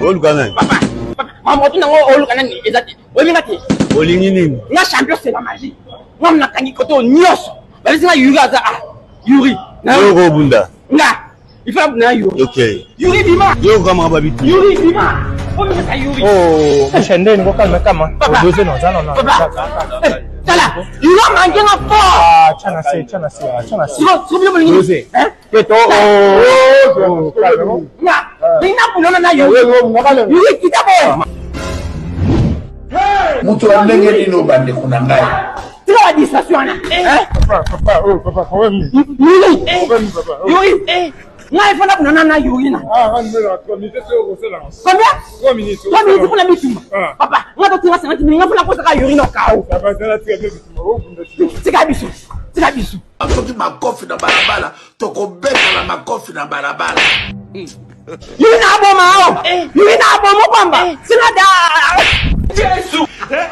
Olukana. Papa. Maman, tu n'as pas Olukana ni exact. Olingati. Olingini. Nga champion c'est la magie. Nga mna kangi koto nyos. Ba bisi nga Yuri aza Yuri. Yoko bunda. Nga. Il faut na Yuri. OK. Yuri bima. Yoko kama babiti. Yuri bima. Oh, Yuri. Oh, chende ngo kalma kama. Odoze no zalo no. Tala. Yuri manje nga po. Ah, chana se. Siko bolingi. Odoze. Keto. Oh, calme. Nga. Nina punona na Yuri. Yuri kitabo. Mutu andenge nino bande kuna ngai. Tira la distraction là. Papa, Yuri. Yuri. Nga il faut na punona na Yuri na. Ah, on me la comité au là. Combien? 3 minutes. 3 minutes pour la bitumba. Papa, nga to tira 50 minutes, nga pour la posa ka Yuri no kao. Ça va la tirer Tika biso. Tika biso. Soki makofi na balabala, toko beta na makofi na balabala. Yuri na aboma. Yuri na aboma kwamba. Sina da.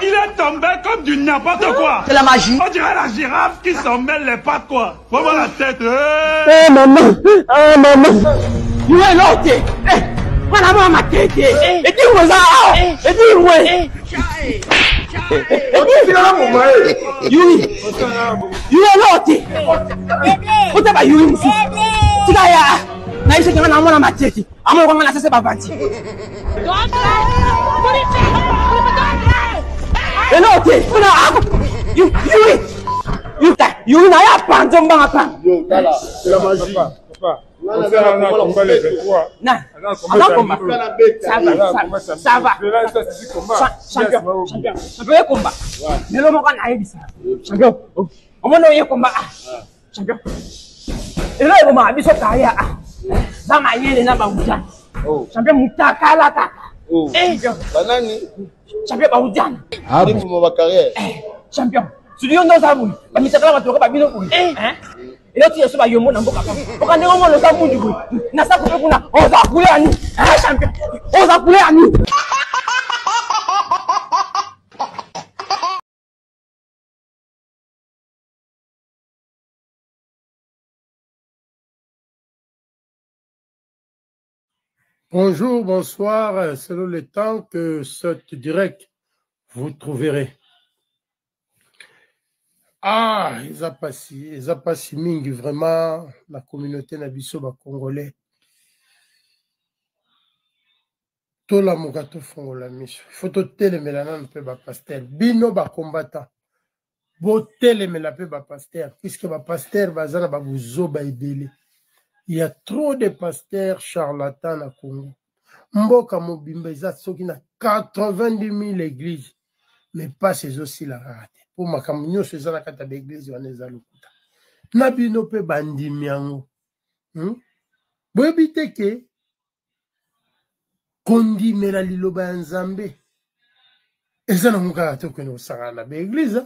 Il est tombé comme du n'importe quoi. C'est la magie. On dirait la girafe qui s'en mêle les pattes, quoi. Vraiment la tête. Oh maman. Oh maman. Yuri est là, ok. Voilà maman tete. Et dis moi ça. Et dis moi. Yuri. Yuri est là, ok. O te ba Yuri musu. Tika ya. Na ise kana na mwana matete. Amo kwa ngana sese bavanti. Et là, ok. Yuri na ya panzo mbanga pan. C'est la magie. Papa. On sait on a combat les 23. Na. Ça va. Champion. Champion combat. Mais le moko na yebisa. Champion. On va noyer combat. Champion. Et là, il va biso kaya. Za mayele na bawuja. Champion mutakala kaka. Banani? Champion bawujana. Ari pour ma carrière. Champion. Tu dis on dans ça vous. Ba mitakala ba toka ba bino ku. Et là tu es sur ba yomo na mboka pa. Oka ndenge mo lo sa mundu ku. Na sa ko kuna. O za kule ani. Champion. O za kule ani. Bonjour, bonsoir, selon le temps que ce direct vous trouverez. Ah, ils ont passé mingi, vraiment, la communauté Nabisoba congolais. Tout la mugato fongola miso. Faut te télémélanan pe ba pasteur. Bino ba combattant. Bo téléméla pe ba pasteur. Puisque ba pasteur bazana ba buzo ba ibele. Il y a trop de pasteurs charlatans à Congo. Mboka mobimba eza soki na 90 000 églises. Mais pas ces aussi la raté. Pour ma camunio c'est ça la kata d'église wana eza lokuta. Na bino pe bandimi yango. Boyebite ke kondimela liloba ya Nzambe. Eza na mukaka to kwena osangana na be église.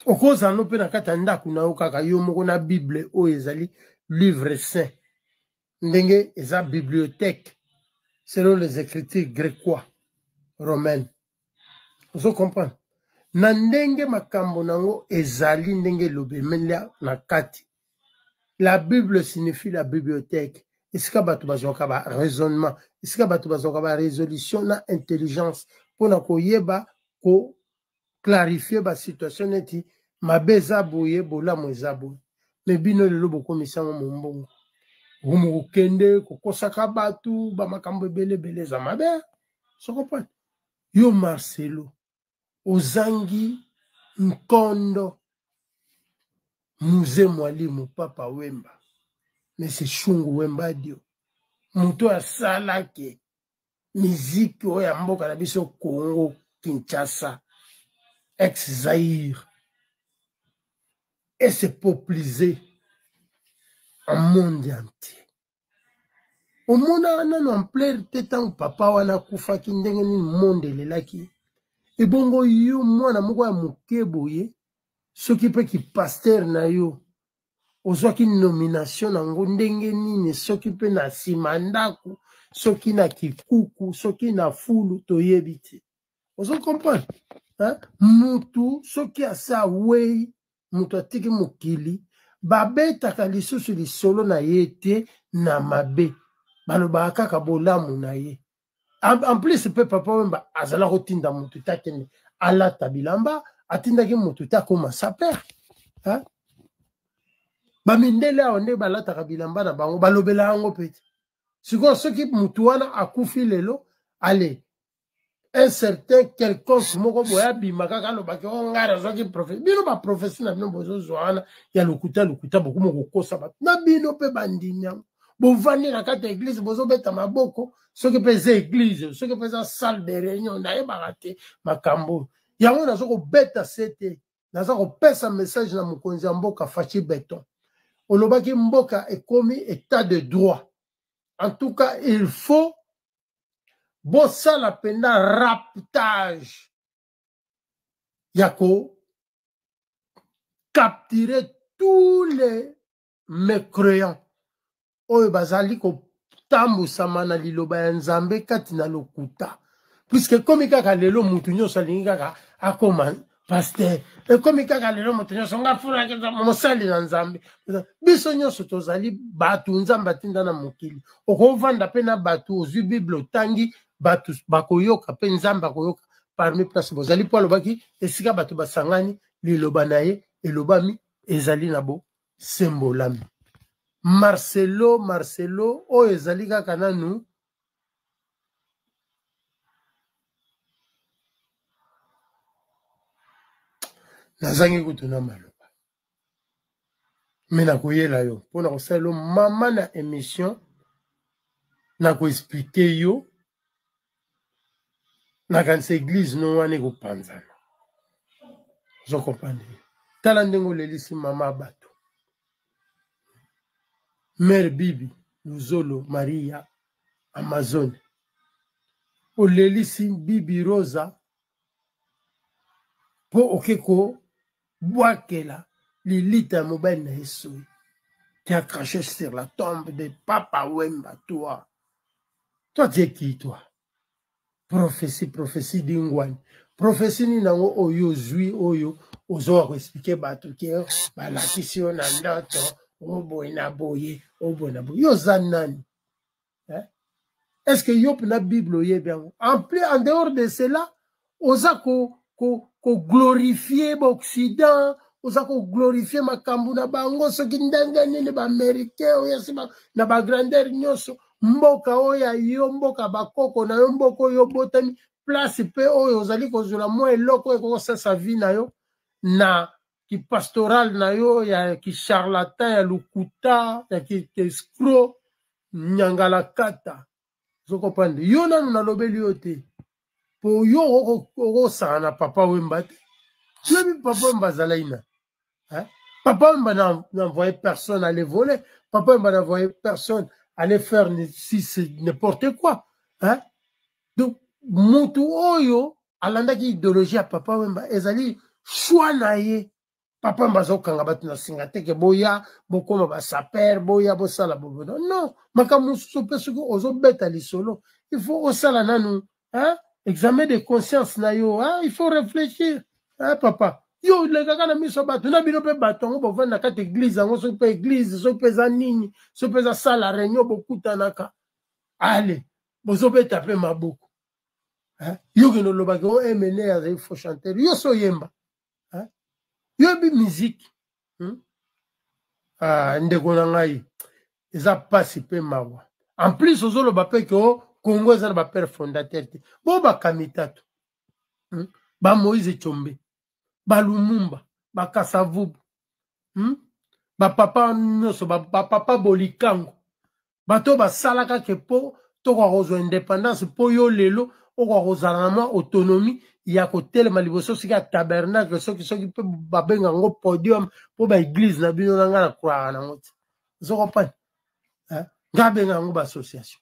Okoza no pe na kata ndaku na yo kaka yo moko na Bible o ezali livre saint. Ndenge eza bibliothèque selon les écritures grécois romaines. Vous comprenez? Na ndenge makambo nango ezali ndenge lobemela na kati. La Bible signifie la bibliothèque. Esika bato bazwaka ba raisonnement, esika bato bazwaka ba résolution na intelligence pona koyeba ko clarifier ba situation neti mabeza boye bolamu eza boye. Mais bino lelo bokomisango mombongo. Rumukende kokosaka batu ba makambo ebele za mabe. So comprendre? Yo Marcelo ozangi Nkondo Muze Mwalimu Papa Wemba. Mais c'est Shungu Wemba dio. Muto asalake miziki oya mboka na biso Congo Kinshasa ex-Zaïre et se populiser en monde entier. Au monde en plein temps papa wana kufa ki ndenge ni monde lelaki. Et bongo yo mwana moko ya mukeboye soki pe ki pasteur na yo ozwaki nomination nango ndenge nini soki pe na simandaku soki na kikuku soki na fulu toyebi te. Ozo comprendre? Hein? Mutu soki asa wei mutu atiki mukili babetaka lisusu lisolo na ye te na mabe baloba kaka bolamu na ye. En plus pe papa wemba azala rotinda mutu takene alata bilamba atinda ki mutu takoma saper. Hein? Bamindele aonde balata bilamba na bango balobela yango peti. Siko soki mutu wana akufi lelo allez un certain quelconque moko boya bimaka kalo baki ngara zoki professeur bino ba professeur na bino bozo zoana ya lokuta beaucoup moko kosa ba na bino pe bandinya bo vandi na kata église bozo beta maboko soki pe za église soki pe za salle de réunion na e barate makambo yango na zoko beta sete na zoko pesa message na mokonzi ya mboka fachi beton olobaki mboka ekomi état de droit. En tout cas il faut bossa la penda raptage yako capturer tous les mécréants oyo bazali ko tambusama na liloba ya nzambe kati na lokuta puisque komi kaka lelo mutu nyonso alingi kaka akoma pasteur ekomi kaka lelo mutu nyonso nga fula mosali na nzambe biso nyonso tozali batu nzambe atinda na mokili okovanda pe na batu ozwi bible otangi batu bakoyoka pe nzambe akoyoka parmi place bozali po alobaki esika batu basangani liloba na ye elobami ezali na bo sembolami. Marcelo oyo ezali kaka nanu nazangi kutuna maloba me nakoyela yo mpona kosala yo mama na émission nakoexplike yo nakanisa église no wana ekopanzana ozokomprendre tala ndenge olelisi mama bato mère bibi luzolo maria amazon olelisi bibi rosa po okeko bwakela lilita ya mobali na yesu qui a craché sur la tombe de Papa Wemba. Toi tu es qui toi? Prophétie d'Ingwan. Prophétie ni nango oyo zui oyo ozo ko expliquer bato ke balakisi yo na ndoto oboye na boye yo zanani. Est-ce que yo na Bible ye bien? En plus en dehors de cela oza ko glorifier l'Occident, oza ko glorifier makambu na bango soki ndenge nini ba américain oya sima na ba grandeur nyonso mboka oya yo mboka bakoko na yo mboko yo botami place pe oyo ozali kozula mo eloko eko sa vie na yo na ki pastoral na yo ya ki charlatan ya lukuta ya ki escroc nyangala kata zoko pande yo nanu na lobeli yo te po yo oko sana Papa Wemba te même Papa Wemba zalaina. Hein? Papa Wemba n'envoyait personne aller voler. Papa Wemba n'envoyait personne aller faire n'importe quoi. Hein? Donc, mutu oyo alanda ki idéologie à Papa Wemba ezali choix na ye. Papa Wemba zokanga batu na singate ke boya bokoma ba saper boya bosala bobo. Non, makamu sope suko ozo beta lisolo. Il faut osala nanu, hein? Examen de conscience na yo, hein? Il faut réfléchir. Hein, papa? Yo, le gaga na miso bato, na bino pe bato, on va vendre na église, on se peut église, so peut za nini, so peut za sala réunion beaucoup tanaka. Allez, bozo pe taper maboko. Hein? Yo que no lo bago emene à il faut chanter. Yo so yemba. Hein? Yo bi musique. Ah, ndeko na ngai. Eza pasi pe mawa. En plus ozo lo bape ko Congo est un père fondateur. Bon, ba Kamitatu, ba Moïse Tchombe, ba Lumumba, ba Kasavubu, ba papa Nyoso, ba papa Bolikango, ba to ba salaka ke po to kwa rozo indépendance po yo lelo o kwa rozalama autonomie ya ko telema liboso sika tabernacle soki pe ba benga ngo podium po ba église na bino na ngana kwa na ngoti. Zoko pa. Ngabenga ngo ba association.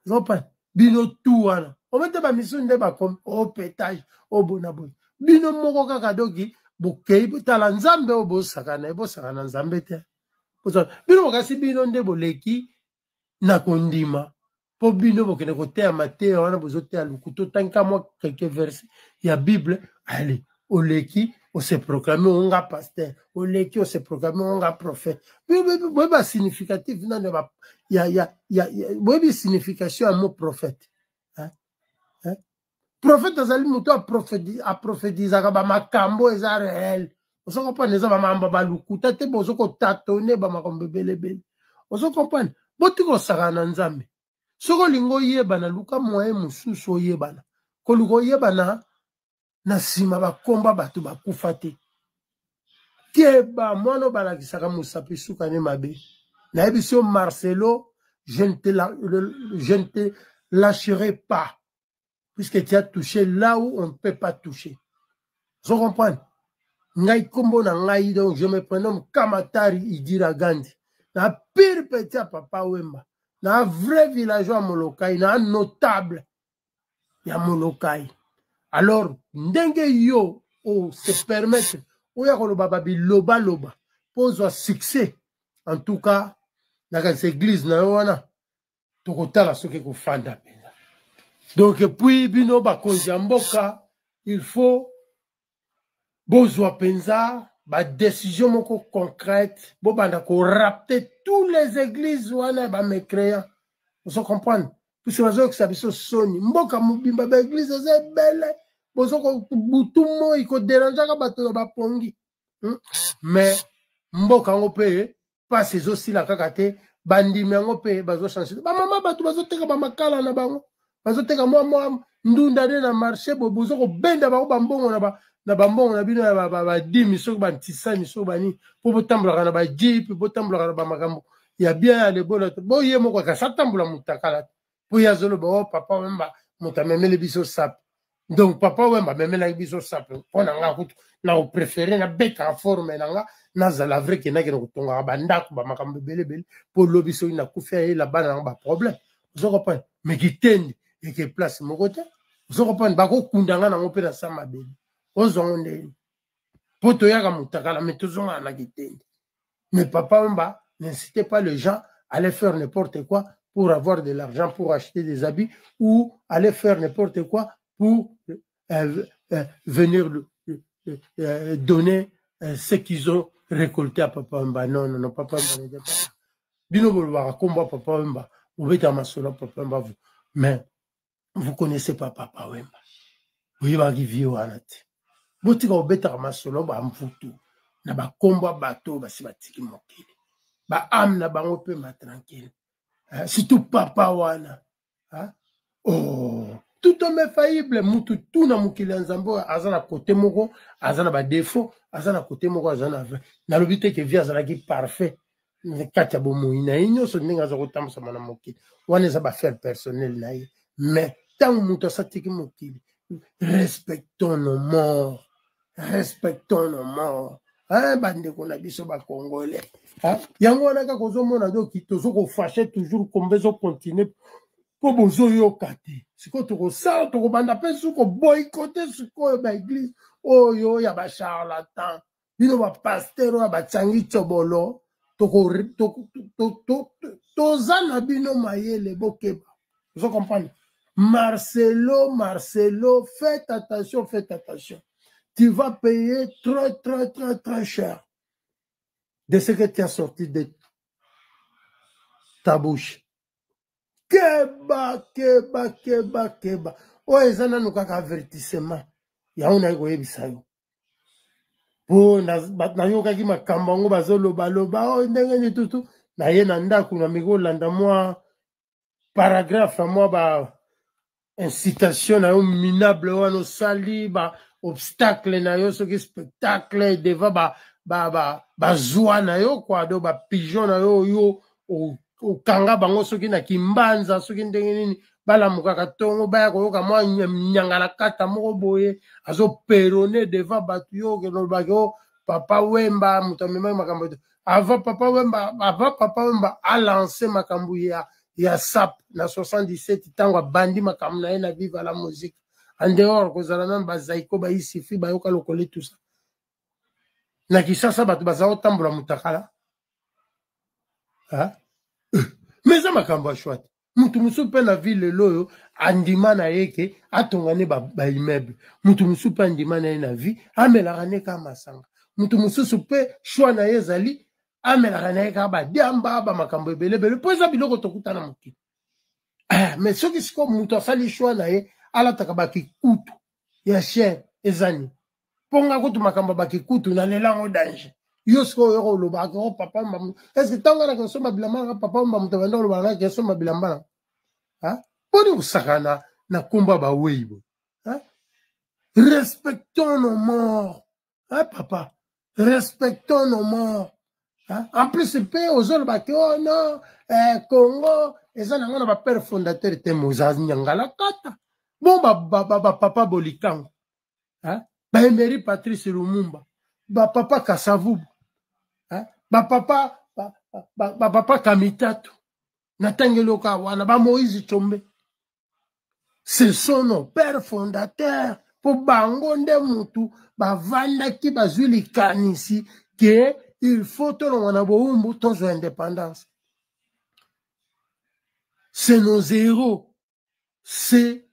Zopan bino tout wana o mete ba mission nde ba comme au pétage au bonaboy bino moko kaka doki bokei tala nzambe o bosakana nzambe te bino kasi bino nde boleki na kondima po bino bokene kote ya Mateo wana bozote ya lukuto tanka moi quelques versets ya Bible allez oleki on se proclame on nga pasteur, on leki on se proclame on nga prophète. Oui, bah significatif non il y a signification à mot prophète. Hein? Prophète azali muto a prophétiser ba makambo eza réel. On se comprend les ba mamba ba lukuta te bozo ko tatone ba makambo belebele. On se comprend. Botiko sakana nzambe. Soko lingo yeba na luka moye mususu yeba na. Ko luko yeba na sima ba komba batu ba kufate. Keba mono balakisaka musapi suka ne mabe. Na ebiso Marcelo, je ne te lâcherai pas. Puisque tu as touché là où on ne peut pas toucher. Vous comprenez? Ngai kombo na ngai, donc je me prénomme Kamatari Idira Gandhi. Na pire petit à Papa Wemba. Na un vrai villageois à Molokai, na un notable ya Molokai. Alors, ndenge yo, se permettre, ou ya kolo bababi loba loba, pose un succès. En tout cas, dans cette église, na yo wana, tokotala soki ko fanda. Donc, puis, bino bakonzi mboka, il faut bozwa penza, ba décision moko concrète, bo banda ko rapter tous les églises wana ba me créer. Vous comprenez? Puisque bazo que ça biso soni, mboka mubimba ba église za belle, bozo ko butumo iko déranger ka bato ba pongi. Mais mboka ngope pas ces aussi la kakate, bandi mengope bazo changer. Ba mama bato bazo teka ba makala na bango. Bazoteka moi ndunda na marché bozo ko benda ba bambongo na bambongo na bino ba 10 so ba ntisani so bani po botambola na ba jeep botambola na ba makambo ya bien le bolo bo ye moko ka satambola mutakala po ya zolo bo papa wemba mutamemele biso sap. Donc papa wemba memela biso sap pona nga kutu na o préférer na beka forme na nga za la vrai que na ke kotonga ba ndako ba makambo belebele po lobiso ina kufia la bana ba problème. Vous comprenez? Mais qui tende et qui place mon côté, vous comprenez, bako kundanga na ngope na sama beli. Ozonde. Poto ya kamutaka la metozonga na kitende. Mais papa mba, n'incitez pas les gens à aller faire n'importe quoi pour avoir de l'argent pour acheter des habits ou aller faire n'importe quoi pour venir donner ce qu'ils ont récolté à papa mba. Non, papa mba n'était pas. Bino bolwa komba papa mba, ou beta masolo papa mba vous. Mais vous connaissez pas Papa Wemba. Oui, va arriver au anati. Boti ka obeta masolo ba mfutu. Na ba komba bato ba si batiki mokili. Ba am na bango pe ma tranquille. Surtout Papa wana. Oh, tout homme est faillible. Mutu tout na mokili nzambo azana côté moko, azana ba défaut, azana côté moko azana vrai. Na lobite ke via azana ki parfait. Katia bomo ina inyo so ndinga za kotamsa mana mokili. Wana za ba faire personnel na ye. Mais tant que respectons nos morts. Respectons nos morts. Bande qu'on a dit sur le Congolais. Yango on a qu'à cause mon ado qui toujours fâché toujours comme besoin continuer pour besoin yo kate. C'est quoi tu ressens tu bande pas sur ko boycotter sur ko ba église. Oh yo ya ba charlatan. Bino ba pasteur ba tsangi tsobolo. To zana bino mayele bokeba. Vous comprenez? Marcelo, faites attention. Tu vas payer très cher de ce que tu as sorti de ta bouche. Keba. Oh, ils en ont un avertissement. Il y a un avertissement. Oh, na yoka ki makambango bazoloba oh ndenge tout na ye na ndaku na migolanda moi paragraphe moi ba incitation na yo minable wana sali ba obstacle na yo soki spectacle devant ba joie na yo quoi do ba pigeon na yo o kanga bango soki na kimbanza soki ndenge nini bala mukaka tongo baya koyoka mwa nyangala kata moko boye azo perone devant batu yo ke no bagyo papa Wemba mutamema makambo avant papa Wemba a lancé makambo ya sap na 77 tango bandi makambo na na vive la musique en dehors kozala même bazaiko ba isifi ba yoka lokole tout ça na kisasa batu bazao tambola mutakala mais ça makambo chouette mutu musu pe na ville loyo andima na yeke atongane ba immeuble mutu musu pe andima na ye na vie amelaka ne ka masanga mutu mususu pe choix na ye ezali amelaka na ye ka badiamba bamakambo ebelebele mpo eza biloko tokutana mokili mais soki sikoyo mutu asali choix na ye alataka bakikutu ya chien ezani mponga kutu makambo bakikutu na lelango danger yo sikoyo oyoko olobaka o papa mbamu estce ntango anaka osomba bilamba papa mbamu tovanda olobaka naki esomba bilamba poni kosakana na komba bawei bo respectons nos morts papa respectons nos morts en plus pe ozolobaki oh non Congo eza nango na bapere fondateur te moza nyangala kata bon bapapa bolikango baemery Patrice Lumumba bapapa Kasavubu bapapa Kamitatu natangeloka wana Moïse Tshombe ce sont nos pères fondateurs po bango nde mutu bavandaki bazwi likanisi ke il faut tolonga na bowumbu tozwa indépendance. C'est nos héros, c'est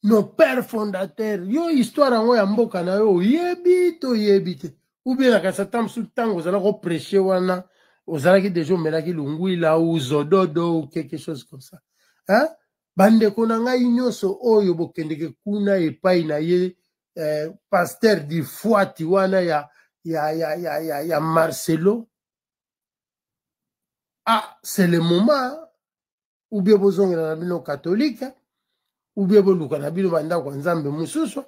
nos pères fondateurs. Yo histoire yango ya mboka na yo yebi to yebite ou bien na kasata msu tango ozala ko prêcher wana ozalaki déjà omelaki lungwila ou zododo ou quelque chose comme ça bandeko na ngai nyonso oyo bokendeke kuna epai na ye pasteur di Fuati wana ya Marcelo c'est le moment ou bien bozongela na bino catholique ou bien boluka na bino bandako nzambe mususu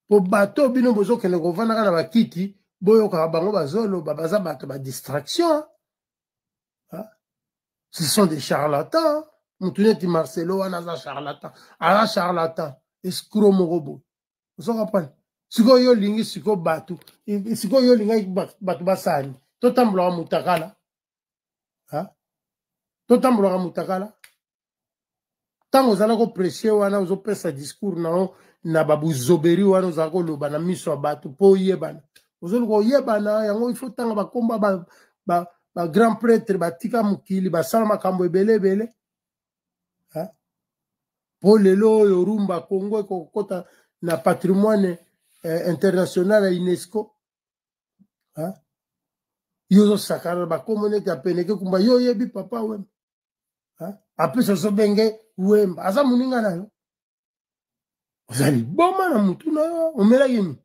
po bato bino bozokende kovandaka na bakiti boyokaka bango bazoloba baza bato ba distraction ce sont des charlatans mutuneti Marcelo wana aza charlatan escroc moko boye ozokapana sikoyo yo lingi sikoyo bato sikoyo yo lingaki bato basani totambolaka mutakala totambolaka mutakala ntango ozala kopresie wana ozopesa discours nango na babuzoberi wana ozala koloba na miso ya bato mpo oyebana ozoluka oyebana yango ifo ntanga bakomba grand prêtre batika mokili basala makambo ebele mpo lelo oyo rumba Congo ekokota na patrimoine international ya UNESCO yo ozosakana bakombo neti apeneke kumba yo oyebi papa wemba apesa ozobenge wemba aza moninga na yo ozali boma na mutu na yo omelaki nini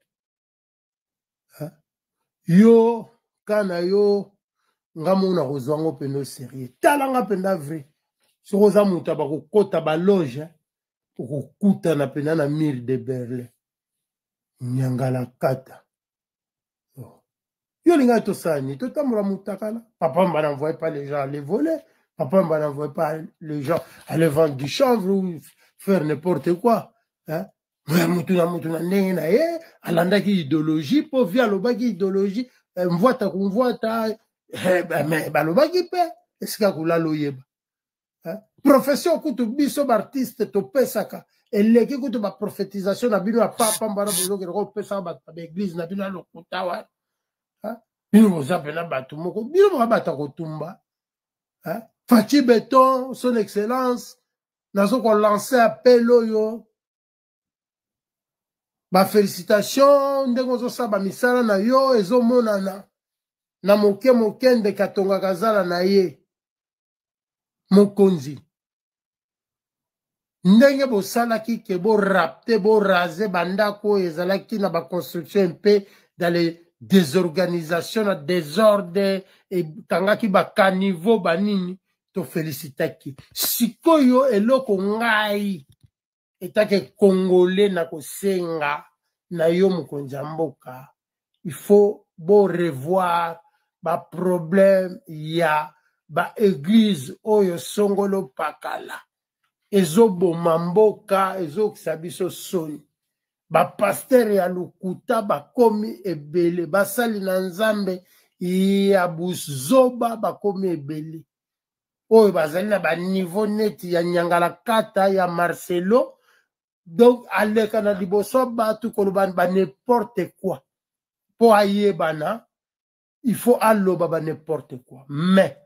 yo kana yo nga mona kozwa ngo mpenda osérieux talanga mpenda vrai soki oza moto bakokota baloge okokutana mpenda na mire de Berlin nyangala kata yo lingai tosani totambola mutakala papa mba n'envoie pas les gens aller voler papa mba n'envoie pas les gens aller vendre du chanvre ou faire n'importe quoi mutu na ndenge na ye alandaki idéologie po vi alobaki idéologie mvwata kumvwata balobaki mpe esika kolala oyeba profession kutu biso baartiste topesaka eleki kutu baprophétisation na bino ya papa mbana bozokela kopesaka bato baeglise na bino ya lokuta wana bino boza mpena bato moko bino boka bato kotumba Fachi Beton son excellence nazo kolanse appel oyo bafélicitation ndenge ozosala bamisala na yo ezomonana na moke mokende katongaka zala na ye mokonzi ndenge bosalaki ke borapte boraze bandako oyo ezalaki na baconstruction mpe dans les désorganisations na désordre ekangaki bakaniveau banini tofelicitaki sikoyo eloko ngai etake congolais na kosenga na yo mokonzi ya mboka il faut revoir ba problème ya ba église oyo songolo pakala ezoboma mboka ezokisa biso soni ba pasteur ya lukuta bakomi ebele basali na nzambe ya buzoba bakomi ebele oyo bazali na ba niveau neti ya nyangala kata ya Marcelo donc aleka na liboso batu koloba ba n'importe quoi po ayebana il faut alloba ba n'importe quoi mais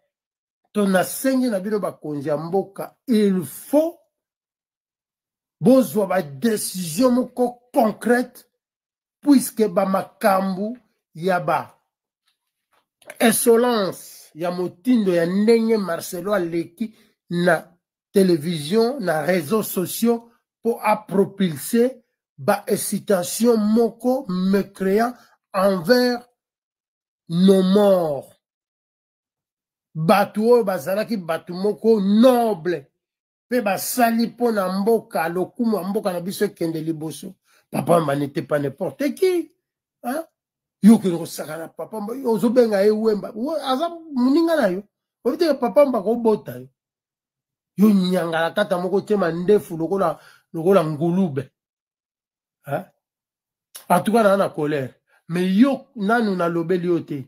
ton asengi na bino bakonzi ya mboka, il faut bozwa ba décision moko concrète, puisque ba makambu ya ba insolence ya motindo ya ndenge Marcelo aleki na télévision, na réseaux sociaux pour propulser ba excitation moko me créant envers nos morts. Batu oyo bazalaki batu moko noble pe basali po na mboka lokumu ya mboka na biso ekende liboso. Papa Wemba n'était pas n'importe qui, hein? Yo ke kosaka na Papa Wemba ozobenga ye Wemba aza muninga na yo obite Papa Wemba ko bota yo yo nyangala kata moko tema ndefu lokola ngulube, hein? En tout cas na colère, mais yo nanu na lobeli yo te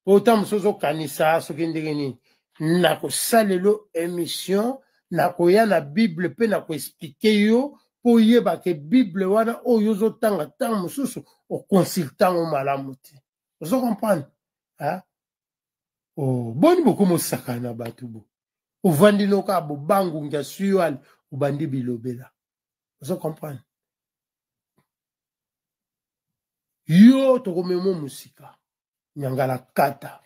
autant mosozo kanisa soki ndenge nini na kosalelo émission na koya na Bible pe na ko expliquer yo po yeba ke Bible wana oyo ozotanga tanga mosusu o consultant o malamu te. Ozo comprendre, hein? Oh boni boko mosaka na batu bo ovandi noka bo bangu nga suyo ubandi bilobela. Ozo comprendre, yo tokomemo musika nyangala kata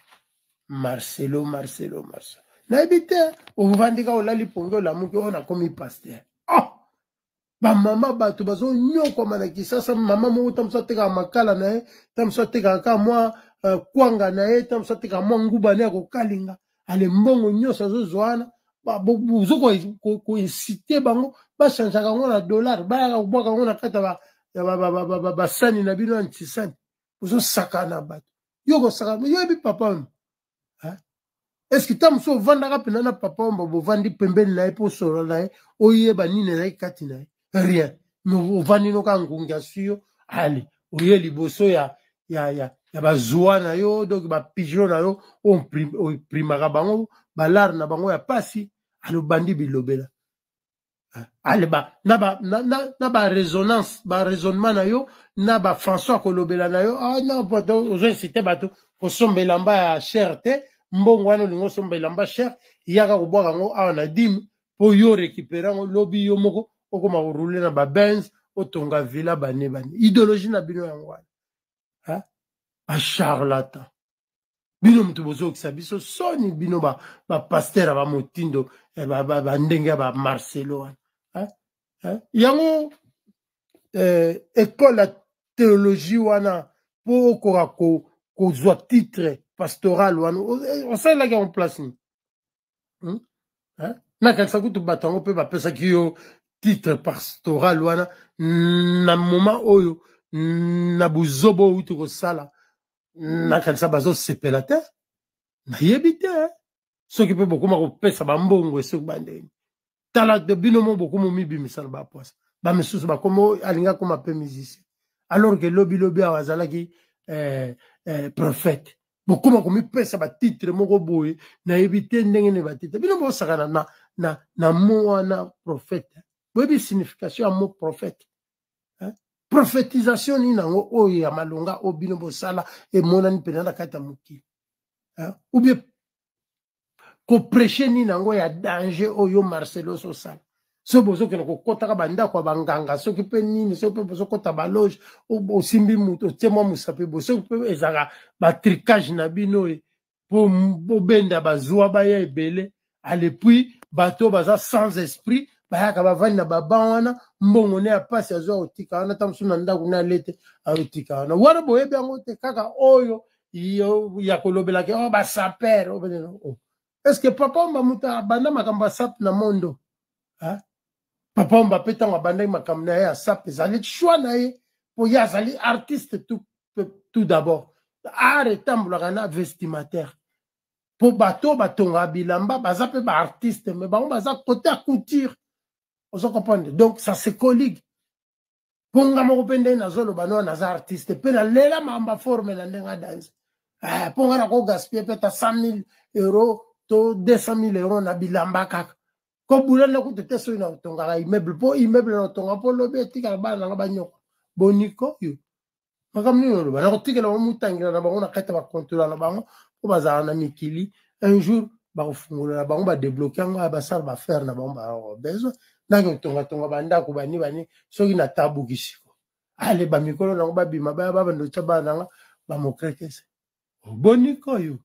Marcelo na ebite ovandika olali pongo la muki ona komi pasteur. Oh ba mama batu bazo nyoko manaki sasa mama mo tamso teka makala na ye tamso teka ka mwa kwanga na ye tamso teka mwa nguba na ko kalinga ale mbongo nyoso zo zwana ba buzo ko inciter bango ba chanja ka ngona dollar ba ka boka ngona kata ba sani na bino antisani buzo sakana batu yoko saka yo bi Papa Wemba, hein? Est-ce que tam so vanda pena na Papa Wemba bo vandi pembeni na po solo na oyeba nini na kati na rien no vandi no ka ngunga suyo ali oye liboso ya bazwa na yo donc ba pigeon na yo on primaka bango balar na bango ya pasi alo bandi bilobela. Ale ba na ba résonance ba raisonnement na yo na ba François kolobela na yo non poto ozo citer bato ko sombela mba ya cher te mbongo wana lingo sombela mba cher yaka ko bwaka ngo awa na dim po yo récupérer ngo lobi yo moko okoma ko rouler na ba Benz otonga villa bane idéologie na bino yango wana, hein? A charlatan bino mtu bozo kisabiso soni bino ba pasteur ba motindo ba ndenge ba Marcelo wana, hein? Yango école la théologie wana po okora ko zwa titre pastoral wana on sait là qu'il en place ni, hein? Na kanisa kutu batango pe ba pesa kiyo titre pastoral wana na moment oyo na buzobo utu ko sala na kanisa bazo sepela te na yebite, hein? Ce qui peut beaucoup ma pesa ba mbongo eso bandeni tala de binomo beaucoup mo mibi misala ba posa ba mesusu ba komo alinga koma pe musicien alors que lobi awazala ki prophète beaucoup ma komi pesa ba titre moko boye na ebite ndenge ne ba titre binomo sakana na mo na prophète boyebi signification ya mot prophète, hein? Prophétisation ni nango oyo ya malonga o binomo sala e monani pena na kata mokili, hein? Ou bien ko prêcher ni nango ya danger oyo Marcelo so sala so bozo ke ko kota ka banda kwa banganga so ki pe nini so pe bozo kota ba loge o simbi muto temo musape bozo pe ezaka ba tricage na bino po benda bazwa ba ya ebele ale puis bato baza sans esprit ba ka ba vanda ba bawana mbongo ne ya pasi azo otika wana tamsu na ndako na lete otika wana boyebi yango te kaka oyo ya kolobela ke ba saper o est-ce que Papa Wemba muta banda makamba sap na mondo, hein? Papa Wemba petanga banda makamba na ya sap ezali choix na ye po ya zali artiste tout d'abord art etambulaka na vestimentaire po bato batonga bilamba baza pe ba artiste mais bango baza côté à couture, ozo comprendre, donc ça se colligue ponga moko pende na zolo bano na za artiste pe na lela mamba forme na ndenga dance ponga na ko gaspiller peut 100 000 euros to 200 000 euros na bilamba kaka ko bulana ko tete so na tonga immeuble po immeuble na tonga po lobe tika bana na banyoko boniko yo makamni yo bana ko tika na mutangira na bango na kata ba contrôler na bango ko bazana na mikili un jour bakufungula bango ba débloquer ngo ba sala ba faire na bango ba besoin nanga tonga banda ko bani soki na tabu kisiko ale ba mikolo nango ba bima ba ndo tshaba nanga ba mokrekese boniko yo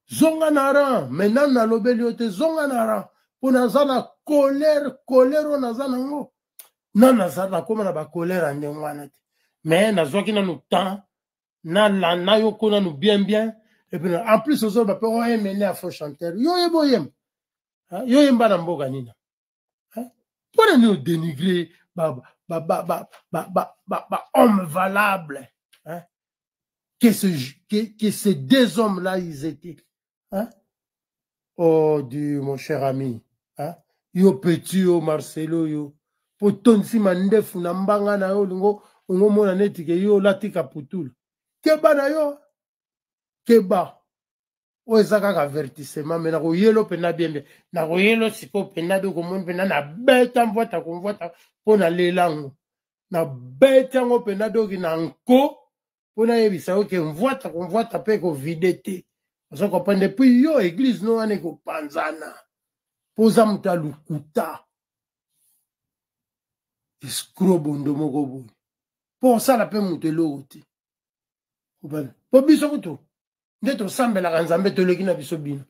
zonga nara maintenant na lobeli yote zonga nara pona zana colère na zana ngo na zana koma na ba colère ande ngwana te mais na zoki na no temps na yo kona no bien et puis en plus aux autres on va mener à faux chanteur yo yemba na mboga nina pour nous dénigrer homme valable que ces deux hommes là ils étaient oh Dieu mon cher ami yo petit yo Marcelo yo poton si mandefu na mbanga na yo lingo ngomona neti ke yo latika putulu keba na yo keba o ezaka ka avertissement mais na ko yelo pena bien na ko yelo siko pena do ko mon pena na beta mvota ko mvota pona lelango na beta ngo pena do ki na nko pona yebisa ke mvota ko mvota pe ko videte ozo ko pende puis yo église no ane ko panzana poza mutalukuta escrobondo moko bo pour ça la pe mutelo oti po biso kutu ndeto sambela nzambe toleki na biso bino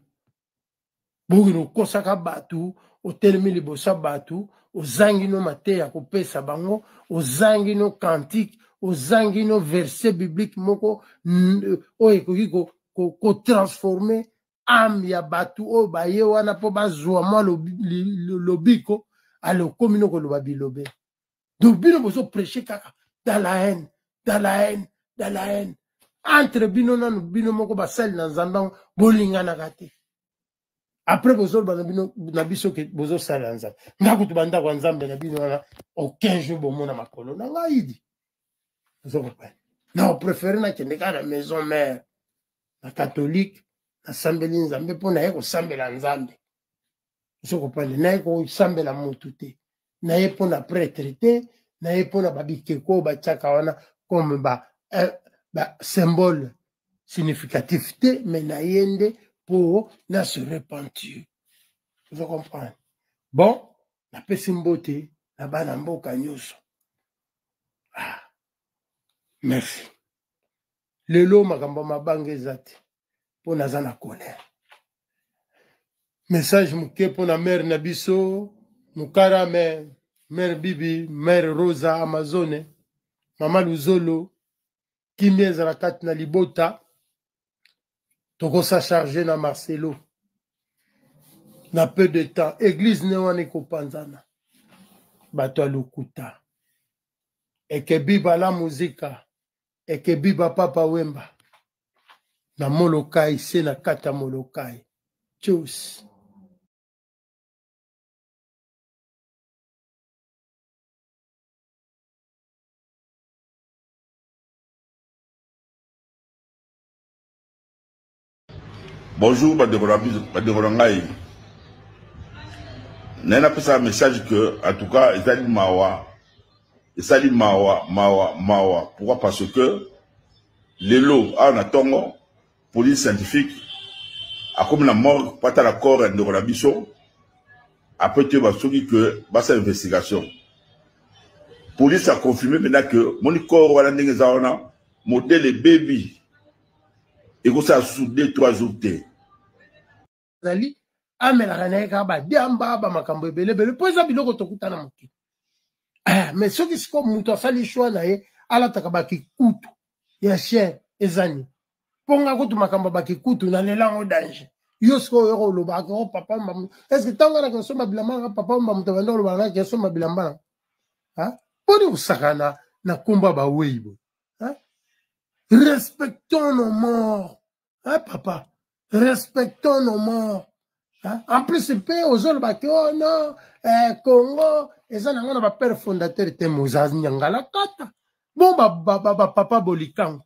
boki no kosaka batu otelemi libosa batu ozangi no mateya kopesa bango ozangi no cantique ozangi no verset biblique moko oyo ekoki ko transformer âme ya batu oyo baye wana po bazwa mwa lobiko ale okomi no koloba bilobe donc bino bozo prêcher kaka dans la haine entre bino nanu bino moko basali na nzambe bolingana kate après bozo bana bino na biso ke bozo sala nzambe ngakutu banda kwa nzambe na bino wana aucun jour bomona makolo na ngaidi bozo kopana na préférer na kende kana maison mère na catholique na sambeli nzambe pona yeko sambela nzambe bozo kopana na yeko sambela mutu te na ye pona prêtre te na ye pona babikeko ba tchaka wana comme ba symbole significatif, mais na yende pour na se repentir. Vous comprenez? Bon, na pesimbote na bana mboka nyoso. Merci. Lelo makambo mabanga ezati pour na zana colère. Message muke pour na mère Nabiso, mukara mère Bibi, mère Rosa Amazone, Mama Luzolo. Kimi ezala kati na libota toko sa charger na Marcelo na peu de temps église ne wana ekopanzana bato alukuta eke biba la muzika eke biba papa wemba na molokai se na kata molokai tchuss. Bonjour, Badegorangaï. N'a pas un message que, en tout cas, Isali Mawa. Pourquoi? Parce que, les lots, en attendant, police scientifique, a comme la mort, pas à la corps de Rabiso, après tu vas souligner que, basse investigation. Police a confirmé maintenant que, mon corps, voilà, modèle et baby, et que ça a soudé 3 jours. Zali amela na ka ba diamba ba makambo ebele poza biloko tokuta na moki mais ce qui se comme muto sali choix na ye ala takabaki kutu ya chien ezani ponga kutu makambo baki kutu na lelango danger yosko yoko lo ba ko papa mba est ce que tanga na kosoma bilamba papa mba muto bando lo ba na kosoma bilamba poni usakana na kumba ba weibo respectons nos morts papa. Respectons nos morts. En plus, c'est pas aux autres qui oh non, Congo, et ça, on a un père fondateur, c'était Moses Nyangala Kata. Bon, papa Bolikan.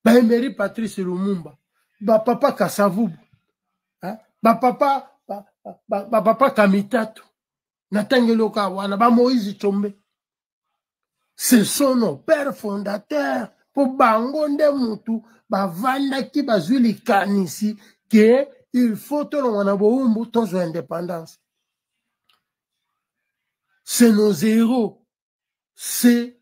Emery Patrice Lumumba. Papa Kasavubu. Papa Kamitatu. Natangelo Kawana. Moïse Chombe. Ce sont nos pères fondateurs. Pour Bango Ndemutu. Bavanda ki bazuli kanisi ke il faut que l'on a beau ton indépendance. C'est nos héros, c'est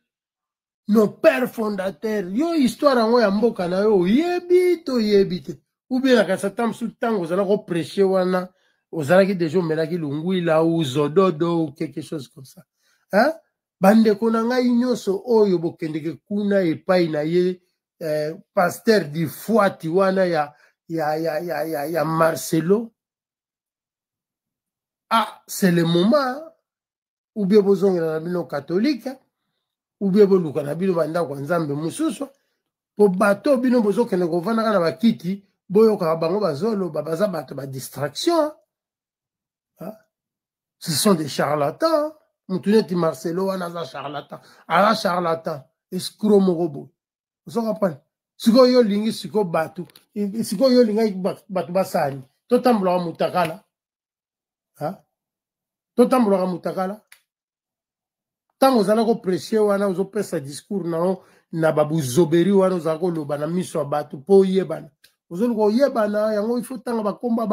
nos pères fondateurs. Yo histoire en ya mboka na yo yebi to yebite. Ou bien la kasatam sous temps vous allez prêcher wana, vous allez déjà melaki lungui là ou zododo ou quelque chose comme ça. Hein? Bande konanga inyoso oyo bokendeke kuna epai na ye pasteur di Fuati wana ya Marcelo. Ah, c'est le moment ou bien besoin na bino catholique ou bien boluka na bino banda kwa nzambe mususu po bato bino bozo kene kovana kana bakiti boyo ka bango bazolo babaza bato ba distraction. Hein? Ce sont des charlatans. Moutouneti Marcelo wana za charlatan. Ala charlatan. Escroc morobo. Vous comprenez? Siko yo lingi siko batu. Siko yo lingi batu basani. Totambula mutakala. Hein? Totambula mutakala. Tant vous allez prêcher wana vous pesa discours na babu zoberi wana vous allez loba na miso batu po yebana. Vous allez yebana yango il faut tanga ba komba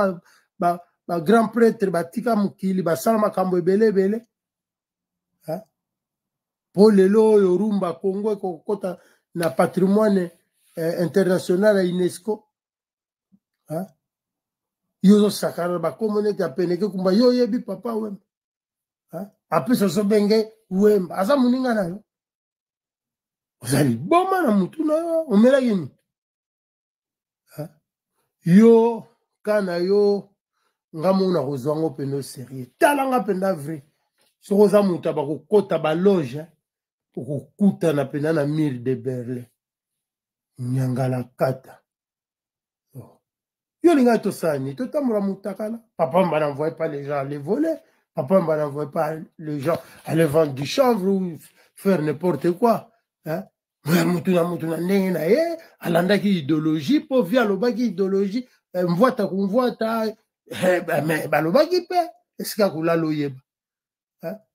ba grand prêtre batika mukili basala makambo ebele. Hein? Pour lelo yorumba Congo kokota na patrimoine international à UNESCO. Hein? Yozo sakara ba komonete apeneke kumba yo yebi papa wem. Hein? Après so benge wem asa muninga na yo. Ozali boma na mutu na yo omela yini. Hein? Yo kana yo ngamona kozwango peno sérieux. Talanga penda vrai. Si vous avez un kota ba loge, vous kuta na pena na mur de Berlin. Nyangala kata. Yo linga to sani, to tamura mutakala. Papa m'a n'envoie pas les gens à les voler. Papa m'a n'envoie pas les gens à aller vendre du chanvre ou faire n'importe quoi. Hein? Mutuna ndenge na ye, alanda ki idéologie, po via lobaki idéologie, mvoata kumvoata, mais balobaki pe, est-ce que kula loyeba?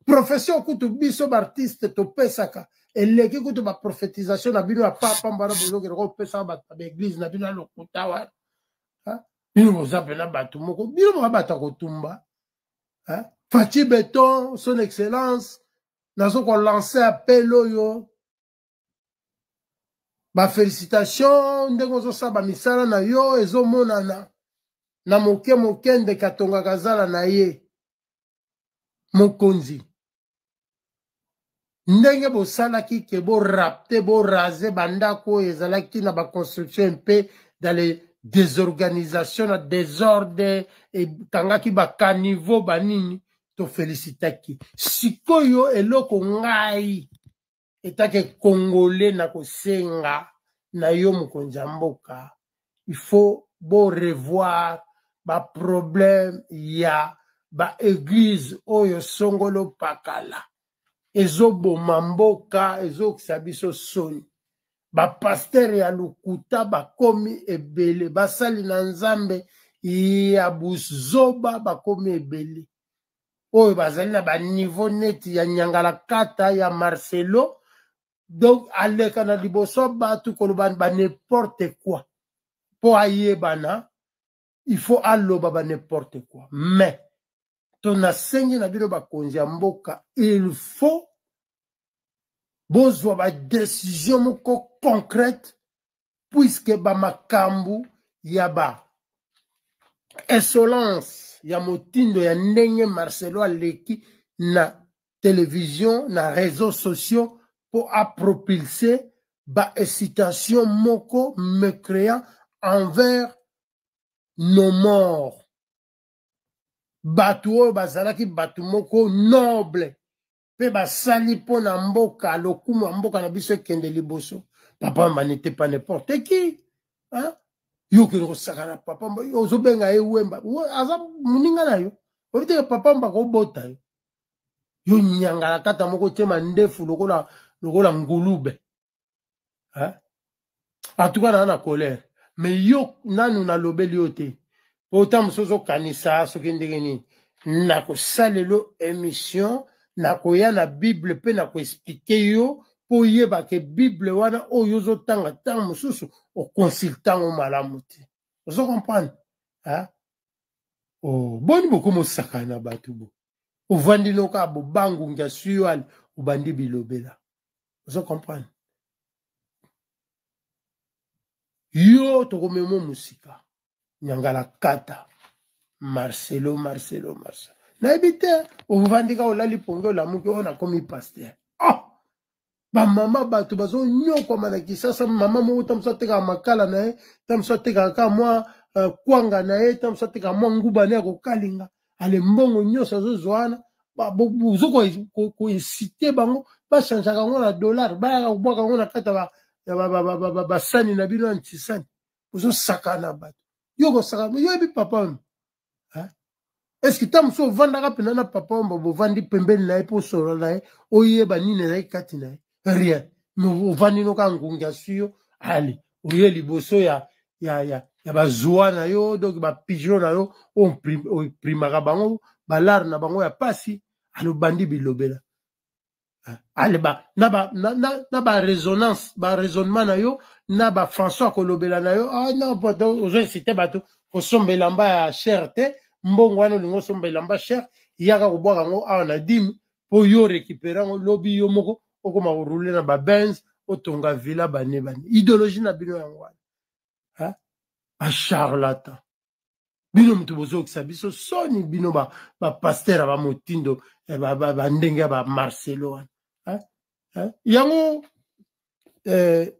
Profession kutu biso artiste to pesaka eleki kutu ba prophétisation na bino papa mbara bozo ke ko pesa ba église na bino lokuta wa bino boza pena batu moko bino mo bata ko tumba Fachi Beton son excellence nazo ko lancer appel yo ba félicitations ndeko zo sa ba misala na yo ezo monana na moke mokende katonga kazala na ye mokonzi ndenge bosalaki ke bo rapte bo raser bandako ezalaki na ba construction mpe dans les désorganisations na désordre et tangaki ba caniveau banini to félicitaki sikoyo eloko ngai etake congolais na kosenga na yo mokonzi mboka il faut bo revoir ba problème ya ba église oyo songolo pakala ezo boma mboka ezo kisabiso soni ba pasteur ya lukuta ba komi ebele basali na nzambe ya buzoba ba komi ebele oyo bazali na ba niveau neti ya nyangala kata ya Marcelo donc aleka na liboso batu koloba ba n'importe quoi po ayebana il faut alloba ba n'importe quoi mais ton asengi na bino bakonzi ya mboka il faut bozwa ba décision moko concrète puisque ba makambu ya ba insolence ya motindo ya ndenge Marcelo aleki na télévision na réseaux sociaux pour propulser ba incitation moko mécréant envers nos morts. Batu oyo bazalaki batu moko noble pe basali po na mboka lokumu mboka na biso kende liboso papa mba n'était pas n'importe qui hein yo ki rosaka papa mba yo zobenga e wemba aza muninga na yo obite papa mba ko bota yo nyangala kata moko tema ndefu lokola ngulube hein en tout cas na colère mais yo nanu na lobeli yo te autant mosozo kanisa soki ndenge nini nakosalelo émission nakoya na bible pe nakoexplike yo po yeba ke bible wana oyo ozotanga ntango mosusu oconsultango malamu te ozo comprendre hein? Oh, boni boko mosakana batu bo. Ovandi noka bo bangu nga suyo ubandi bilobela. Vous comprenez? Yo toko memo musika. Nyangala kata. Marcelo. Na ebite ovandi ka olali pongo la muke ona komi pasteur. Ah! Ba mama batu bazo nyoko manaki sasa mama mo tamsoteka makala na e tamsoteka ka mwa kwanga na e tamsoteka mwa nguba ne ko kalinga ale mbongo nyoso zo zwana ba buzo ko inciter bango ba changer kango na dollar ba ko bwa kango na kata ba sani na bino antisani buzo sakana batu yo ko sakana yo bi papa hein. Est-ce que tam so vanda ka pena na papa mbo vandi pembeni na e po solo na e oyeba nini na e kati na e rien. Nous vandi no ka ngunga suyo ali oye liboso ya bazwa na yo donc ba pigeon na yo on primaka bango balar na bango ya pasi alo bandi bilobela ale ba na ba résonance ba raisonnement na yo na ba François kolobela na yo ah non poto ozo cité bato ko sombela mba ya cher te mbongo wana lingo sombela mba cher yaka ko bwaka ngo a na dim po yo récupérer ngo lobby yo moko okoma rouler na ba Benz otonga villa bane idéologie na bino yango wana hein a charlatan bino mtu bozo kisabiso soni bino ba pasteur ba motindo ba ndenge ba Marcelo hein yango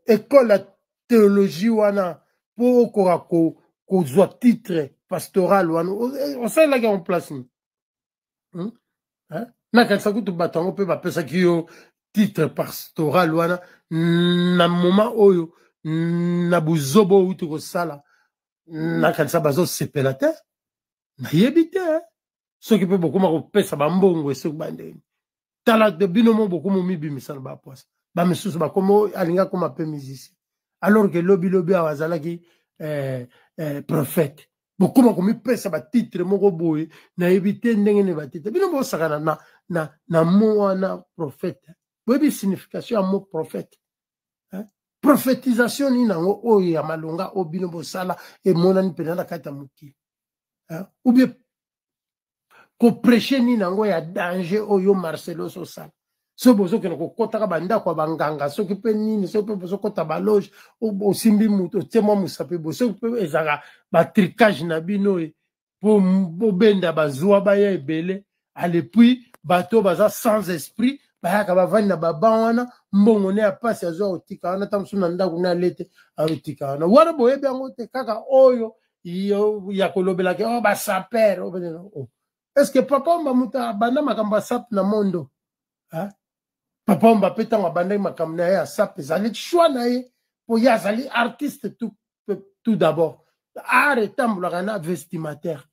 école la théologie wana po ko zwa titre pastoral wana on sait là qu'on place hein na kanisa kutu batango pe ba pesa kiyo titre pastoral wana na moment oyo na buzobo utu ko sala na kanisa bazo sepela te na yebite so ki pe bokuma ko pesa ba mbongo eso bandeni tala de binomo bokumo mibi misala ba poisa ba misusu ba komo alinga koma pe musicien alors que lobi awazala ki prophète bokuma ko mi pesa ba titre moko boye na yebite ndenge ne ba titre binomo sakana na mo na prophète. Webi signification à mot prophète. Hein? Prophétisation ni nango oyo ya malonga obino bosala e monani penana kata muki. Hein? Ou bien ko prêcher ni nango ya danger oyo Marcelo so sala. So bozo ke ko kota ka banda kwa banganga so ki pe nini so pe bozo kota ba loge o simbi muto tema musape bozo pe ezaka ba tricage na bino e po benda bazwa ba ya ebele ale puis bateau baza sans esprit bayaka bavandi na babawana mbongo ne apasi azwa otika wana tamsu na ndako na lete aotika wana wana boyebi yango te kaka oyo ya kolobela ke oh ba saper oh est-ce que papa mba muta banda makamba sap na mondo hein papa mba petanga banda makamna ya sap ezali choix na ye po ya zali artiste tout d'abord art etambulaka na vestimentaire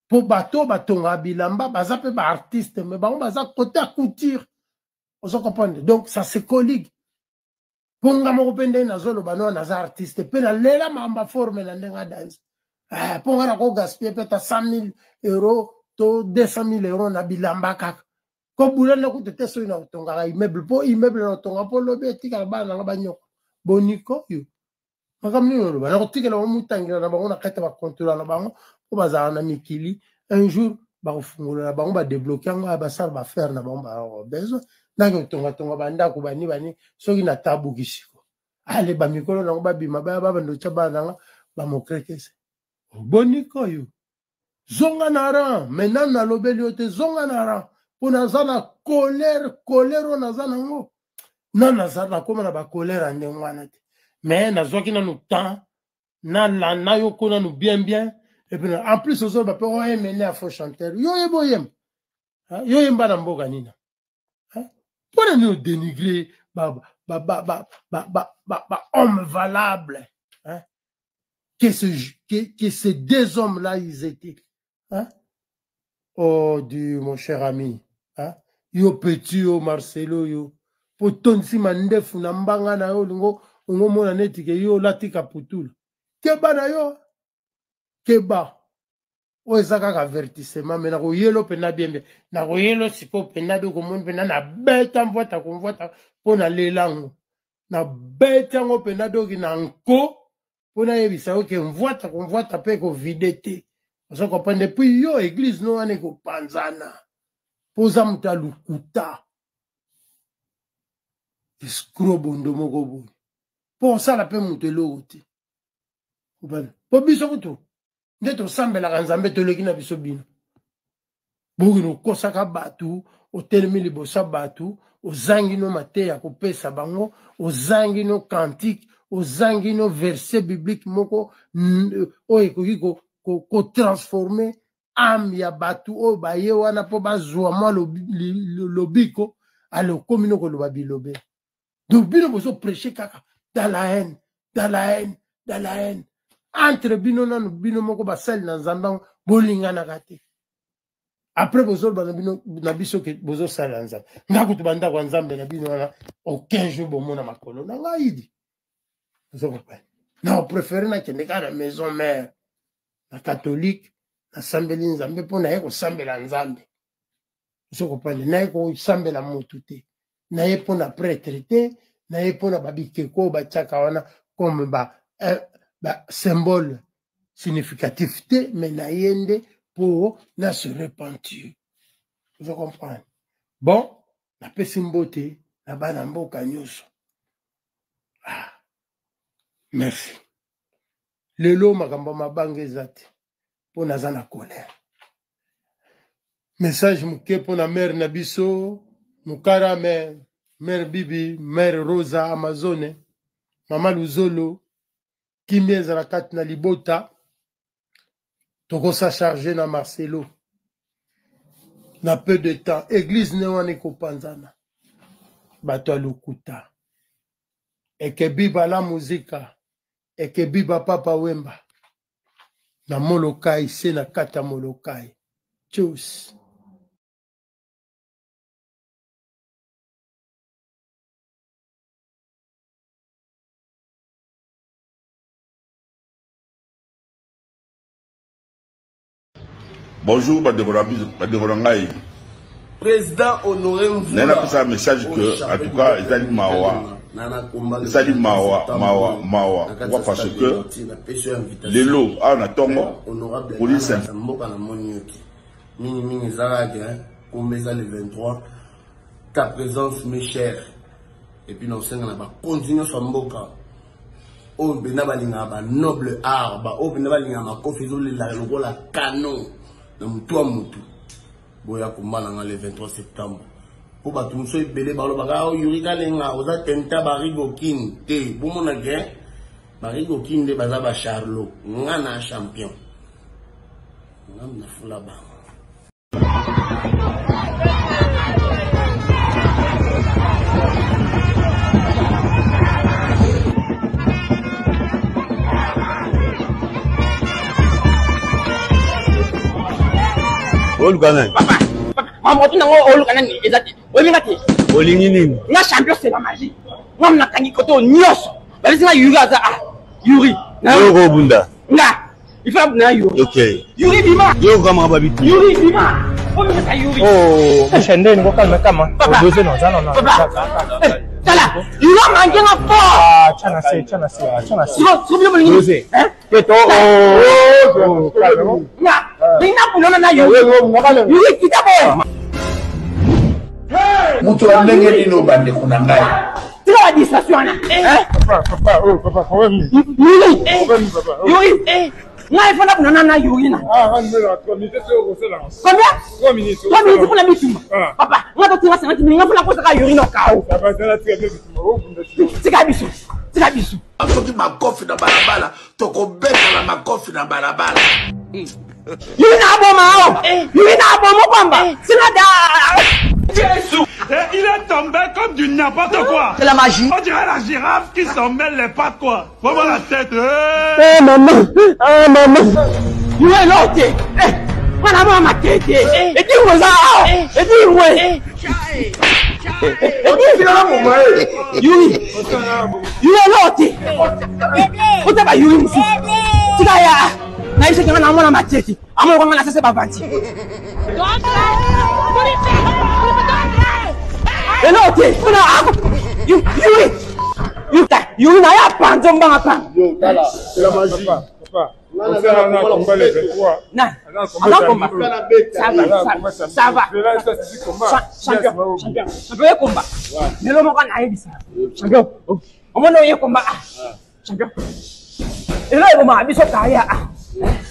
po bato batonga bilamba baza pe ba artiste mais bango baza côté à couture. Vous comprenez? Donc, ça se colligue. Ponga moko pende na zolo bano na za artiste pe na lela mamba forme na ndenga dance. Ponga na ko gaspiller peut-être 100 000 € to 200 000 € na bilamba kaka. Ko bula na ko tete so na tonga immeuble na tonga po lobe tika ba na ba nyoko. Boniko yo. Makamni yo ba na ko tika na mutangira na bango na kata ba contrôler na bango ko baza na mikili un jour ba fungola na bango ba débloquer ngo ba sala ba faire na bango ba besoin. Nango tonga banda ko bani soki na tabu kisiko ale ba mikolo nango ba bima ba ndo chaba nanga ba mokrekese boniko yo zonga nara maintenant na lobeli ote zonga nara pona zana colère na zana ngo na zana koma na ba colère ande ngwana te mais na zoki na no temps na yo kona no bien et puis en plus ozo ba pe o emene a faux chanteur yo yeboyem yo yemba na mboka nina. Pourquoi nous dénigrer homme valable hein? Que ces deux hommes-là ils étaient hein? Oh Dieu mon cher ami hein? Yo petit yo Marcelo yo pour ton si mandefu na mbanga na yo lingo mona neti ke yo latika putula keba na yo keba o ezaka ka avertissement mais na ko yelo pena bien na ko yelo siko pena do ko mon pena na beta mvota ko mvota pona lelango na beta ngo pena do ki na nko pona yebisa oke mvota ko mvota pe ko videte Vous comprenez? Depuis yo église no ane ko panzana. Posa muta lukuta. Escroc bondo moko boy. Pour ça la pe mutelo oti. Po biso kutu. Ndeto sambela kanzambe toleki na biso bino. Bogi no kosaka batu, o telemi libosa batu, o zangi no mateya kopesa bango, o zangi no cantique, o zangi no verset biblique moko o ekoki ko transformer âme ya batu o baye wana po bazwa mwa lobiko alo komino ko loba bilobe. Donc bino bozo prêcher kaka dans la haine, dans la haine, dans la haine. Entre bino na bino moko basali na nzamba bolingana kate. Après bozo bana bino na biso ke bozo sala nzamba. Ngakutu banda kwa nzambe na bino na aucun jour bomona makolo na ngaidi. Bozo papa. Na préféré na kende ka na maison mère. Na catholique na sambeli nzambe pona yeko sambela nzambe. Bozo kopale na yeko sambela mutu te. Na ye pona prêtre te, na ye pona babikeko ba tchaka wana comme ba symbole significatif, mais na yende pour na se repentir. Vous comprenez? Bon, na pesimbote, na bana mboka nyuso. Ah, merci. Lelo makambo mabanga zate, pour na zana colère. Message mouke pour na mère Nabiso, Mukara mère Bibi, mère Rosa Amazone, Mama Luzolo, Kimie Zarakat na Libota, Toko sa chargé na Marcelo. Na peu de temps, église ne wane ko panzana. Bato lukuta. Eke biba la muzika. Eke biba papa wemba. Na Molokai, se na kata Molokai. Tchuss. Bonjour, Badegorangaï. Président honoré Mvoula. N'a pas un message que, en tout cas, ils allaient Mawa. Ils allaient Mawa. Pourquoi? Parce que les lots, on attend, police. Mini Zaraga, comme les 23, ta présence, mes chers. Et puis, nous sommes continuer sur Mboka. Oh, benabalinga ba noble arba, oh, benabalinga ma confiso la canon. Mutu mutu boya kumbala le 23 septembre pour batumso ibele balo baka o yurika lenga oza tenta barigo king te bomona ke barigo king de bazaba charlo ngana champion ngana fula ba Papa, maman, tu n'as pas de exact. Oui, la champion, c'est la magie. Moi, je n'ai pas de nyos. Yuri. Il faut que Yuri. Ok. Yuri Bima. Yuri Bima. Oh, je suis un calme. Papa. Tala, il va manger un porc. Ah, tiens, c'est. Non, il faut la nana Yurina. Ah, 3 minutes, c'est combien? 3 minutes. 3 minutes pour la mission. Papa, moi, tu vas 50 minutes, il faut la pose à Yurina au chaos. Ça va être la très bien. C'est Gabiso. C'est Gabiso. Faut que ma coffre dans balabala, ton combien dans ma coffre dans balabala. Yurina Aboma, Yurina Aboma, c'est Il est tombé comme du n'importe quoi. C'est la magie. On dirait la girafe qui s'en mêle les pattes, quoi. Faut voir la tête. Eh, maman. Ah, maman. You are not it. Voilà, maman, ma tête. Et dis où ça? Et dis où est? Yuri. You are not it. What about Yuri? Tigaya. Na ise kama na mwana ma tête. Amo kwa ngana sese bavanti. Hello, you na ya panzo mbanga pan. Yo, Tala, c'est la magie. Papa. On sert à combat les 23. Non. Ça va. Champion. Champion combat. Mais le moment qu'on a dit ça. Champion. On va nous combat. Champion. Et là, il m'a dit ça carrière.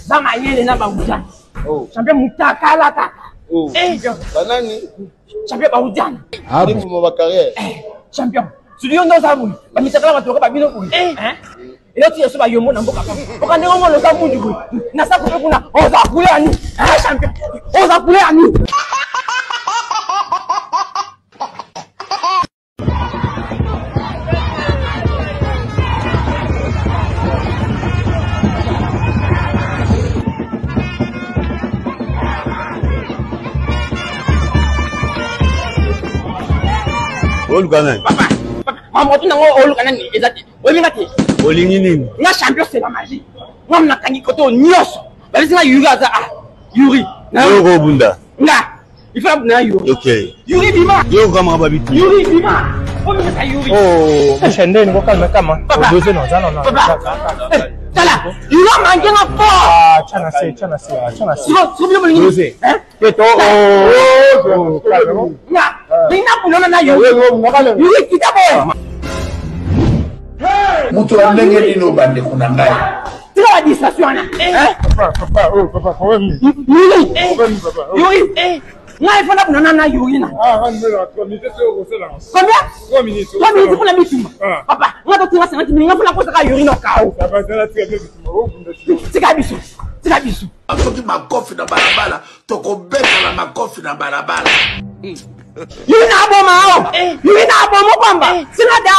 Dans ma yelle, n'a pas oublié. Champion Moutaka la tata. Champion Baoudian. Ah, pour ma carrière. Champion. Celui on nous a vu. La mitaka la matoka babino pour. Hein? Et là tu es sur la yomo n'amboka. Pourquoi ne on le samu du coup? Na sa couper kuna. On va couler à nous. Hein champion. On va couler à nous. Papa, maman, tu n'as pas eu le exact. Oui, mais Olingi na champion c'est la magie. Moi, je n'ai pas eu de nyos. C'est Yuri. Yuri. Yoro Bunda. Il faut la Yuri. Ok. Yuri Bima. Yoro kama babiti. Yuri Bima. Oh, mais Yuri. Oh, mshende ni calme kama. Doze non. Tala. Il a mangé un pot. Ah, chana se. C'est bien le Doze. Hein? Oh, calme. Il n'a pas na Yuri. Yuri qui d'abord. Mutu amnenge lino bande kuna ngai. Tu as dit ça sur un. Hein? Papa, quand même. Yuri. Non, il faut la Yuri. Ah, rendez-la, 3 minutes, c'est au silence. Combien? 3 minutes. 3 minutes pour la mission. Papa, moi, je dois 50 minutes. Il faut la poser à Yuri. Ça va être la très bien. C'est Gabiso. C'est Gabiso. Soki makofi na balabala, tokobeta na makofi na balabala. Yuri na bomba. Yuri na bomba kwamba. Sina da.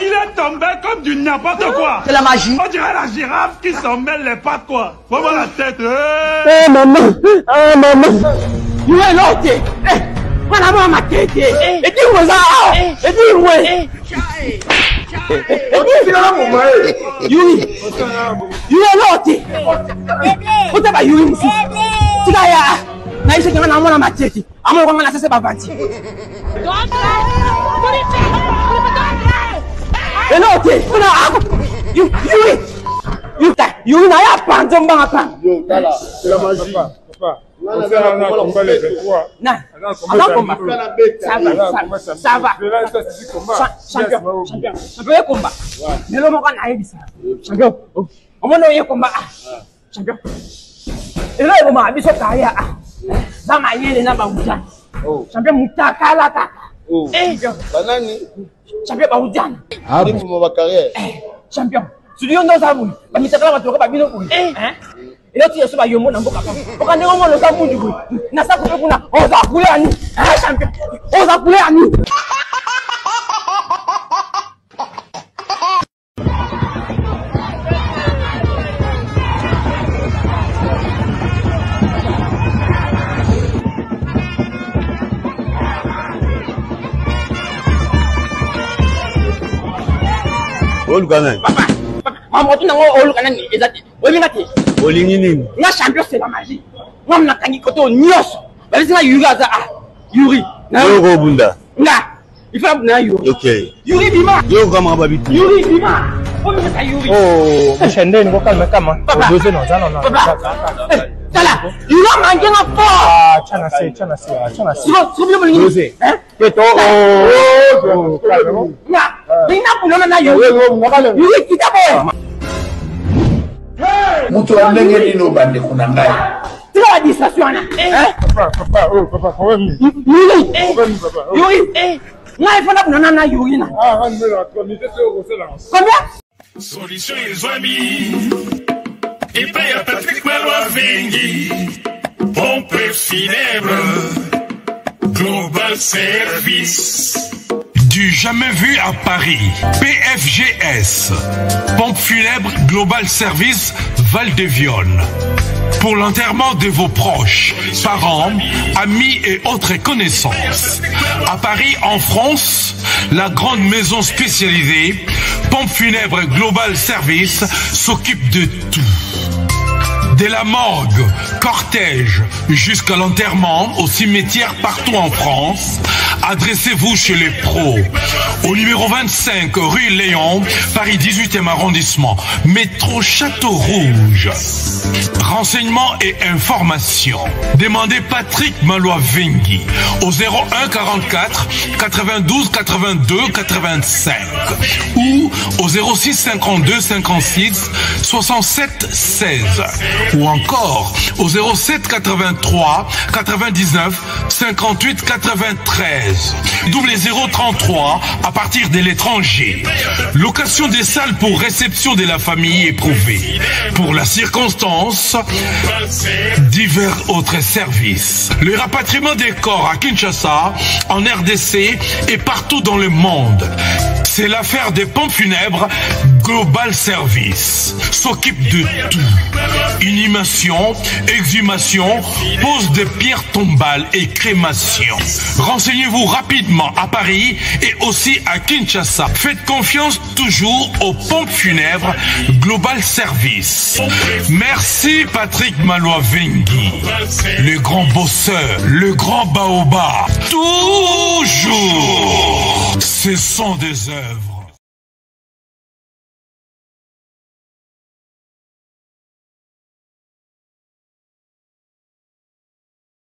Il est tombé comme du n'importe quoi. C'est la magie. On dirait la girafe qui s'en mêle les pattes, quoi. Faut voir la tête. Maman. Yuri l'autre. Voilà moi ma tête. Et dis-moi ça. Et dis-moi. Yuri l'autre. Où t'es pas Yuri ici? Tu vas y na ise kana na matete amona kwa ngana sese bavanti elote kuna ako you na ya panzo mbanga pa Yo, tala, c'est la magie. Papa, on sert à combat les 23. Non, ça va. Champion combat. Mais le moment qu'on a dit ça. Champion. On va nous combat. Champion. Et là, il m'a dit ça carrière. Dans ma yelle, n'a pas oublié. Champion Moutaka la tata. Champion Baoudian. Ah, pour ma carrière. Champion. Celui on nous a vu. La mitaka la matoka babino pour. Hein? Et là tu es sur la yomo n'amboka. Pourquoi ne on le samu du coup? Na sa couper kuna. On va couler à nous. Hein champion. On va couler à nous. Papa, maman, tu n'as pas eu le exact. Oui, mais Olingi na champion c'est la magie. Moi, je n'ai pas eu de nyos. C'est Yuri. Yuri. Yoro Bunda. Il faut la Yuri. Ok. Yuri Bima. Yoro kama babiti. Yuri Bima. Oh, mais Yuri. Oh, mshende ni calme kama. Doze non. Tala. Il a mangé un pot. Ah, chana se. C'est bien le Doze. Hein? Oh, calme. Il n'a pas na Yuri. Yuri qui d'abord. Mutu amnenge lino bande kuna ngai. Tu as dit ça sur un. Hein? Papa, quand même. Yuri. Non, il faut la Yuri. Ah, rendez-la, 3 minutes, c'est au silence. Combien? Solution les amis. Et paye à Patrick Marois Vengi. Pompe funèbre. Global Service. Du jamais vu à Paris. PFGS. Pompe funèbre Global Service Val-de-Violne. Pour l'enterrement de vos proches, parents, amis et autres connaissances. À Paris, en France, la grande maison spécialisée Pompe funèbre Global Service s'occupe de tout. De la morgue, cortège, jusqu'à l'enterrement au cimetière partout en France, adressez-vous chez les pros. Au numéro 25, rue Léon, Paris 18e arrondissement, métro Château Rouge. Renseignements et informations. Demandez Patrick Maloa-Vengui au 01 44 92 82 85 ou au 06 52 56 67 16 ou encore au 07 83 99 58 93 double 033 à partir de l'étranger. Location des salles pour réception de la famille éprouvée. Pour la circonstance, divers autres services. Le rapatriement des corps à Kinshasa, en RDC et partout dans le monde. C'est l'affaire des pompes funèbres. Global Service s'occupe de tout. Inhumation, exhumation, pose de pierres tombales et crémation. Renseignez-vous rapidement à Paris et aussi à Kinshasa. Faites confiance toujours aux pompes funèbres Global Service. Merci Patrick Maloa-Vengui, le grand bosseur, le grand baobab. Toujours, ce sont des œuvres.